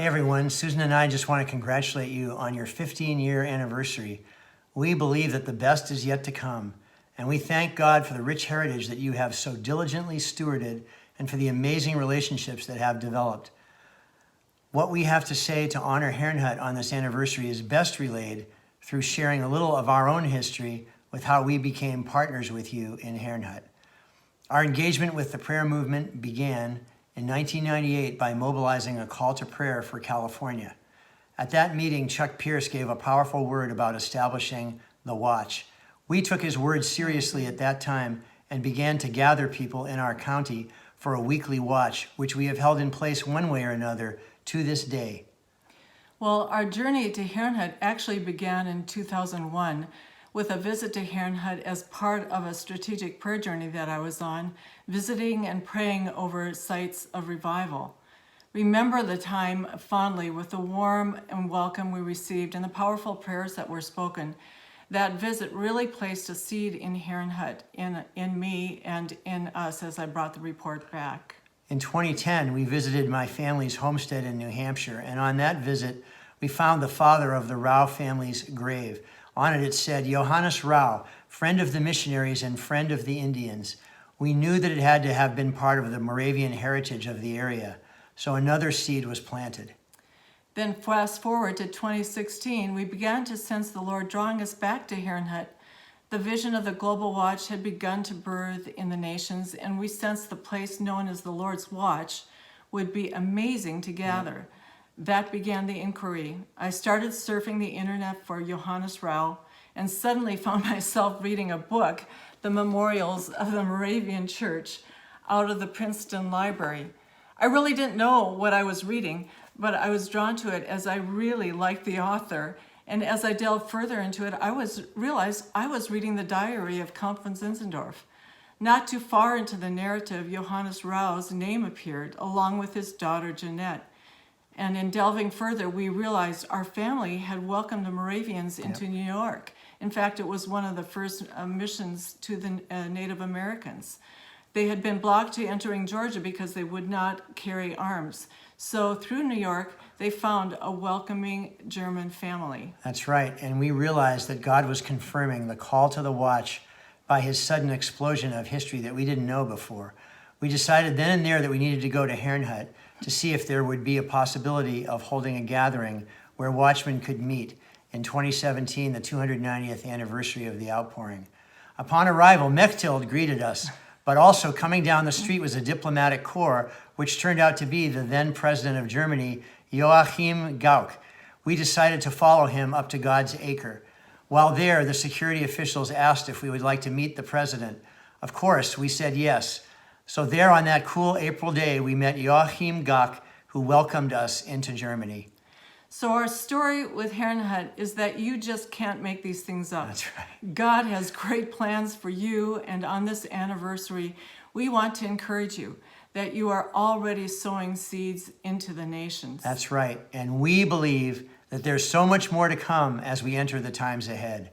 Hey everyone, Susan and I just want to congratulate you on your 15-year anniversary. We believe that the best is yet to come, and we thank God for the rich heritage that you have so diligently stewarded and for the amazing relationships that have developed. What we have to say to honor Herrnhut on this anniversary is best relayed through sharing a little of our own history with how we became partners with you in Herrnhut. Our engagement with the prayer movement began in 1998 by mobilizing a call to prayer for California. At that meeting, Chuck Pierce gave a powerful word about establishing the Watch. We took his word seriously at that time and began to gather people in our county for a weekly watch, which we have held in place one way or another to this day. Well, our journey to Herrnhut actually began in 2001 with a visit to Herrnhut as part of a strategic prayer journey that I was on, visiting and praying over sites of revival. Remember the time fondly with the warm and welcome we received and the powerful prayers that were spoken. That visit really placed a seed in Herrnhut, in me and in us as I brought the report back. In 2010, we visited my family's homestead in New Hampshire, and on that visit, we found the father of the Rao family's grave. On it said, Johannes Rao, friend of the missionaries and friend of the Indians. We knew that it had to have been part of the Moravian heritage of the area, so another seed was planted. Then fast forward to 2016, we began to sense the Lord drawing us back to Herrnhut. The vision of the Global Watch had begun to birth in the nations, and we sensed the place known as the Lord's Watch would be amazing to gather. Yeah. That began the inquiry. I started surfing the internet for Johannes Rao and suddenly found myself reading a book, The Memorials of the Moravian Church, out of the Princeton Library. I really didn't know what I was reading, but I was drawn to it as I really liked the author. And as I delved further into it, I realized I was reading the diary of Count von Zinzendorf. Not too far into the narrative, Johannes Rao's name appeared, along with his daughter Jeanette. And in delving further, we realized our family had welcomed the Moravians into New York. In fact, it was one of the first missions to the Native Americans. They had been blocked to entering Georgia because they would not carry arms. So through New York, they found a welcoming German family. That's right, and we realized that God was confirming the call to the Watch by his sudden explosion of history that we didn't know before. We decided then and there that we needed to go to Herrnhut to see if there would be a possibility of holding a gathering where watchmen could meet in 2017, the 290th anniversary of the outpouring. Upon arrival, Mechthild greeted us, but also coming down the street was a diplomatic corps, which turned out to be the then president of Germany, Joachim Gauck. We decided to follow him up to God's Acre. While there, the security officials asked if we would like to meet the president. Of course, we said yes. So there on that cool April day, we met Joachim Gauck, who welcomed us into Germany. So our story with Herrnhut is that you just can't make these things up. That's right. God has great plans for you, and on this anniversary, we want to encourage you that you are already sowing seeds into the nations. That's right, and we believe that there's so much more to come as we enter the times ahead.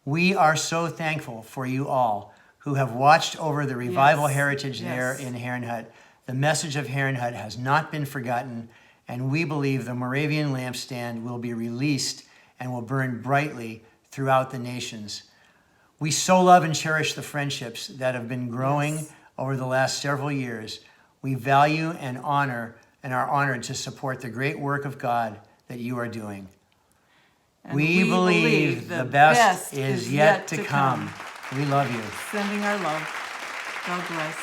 We are so thankful for you all who have watched over the revival heritage there in Herrnhut. The message of Herrnhut has not been forgotten, and we believe the Moravian lampstand will be released and will burn brightly throughout the nations. We so love and cherish the friendships that have been growing over the last several years. We value and honor and are honored to support the great work of God that you are doing. And we believe the best is yet to come. We love you. Sending our love. God bless.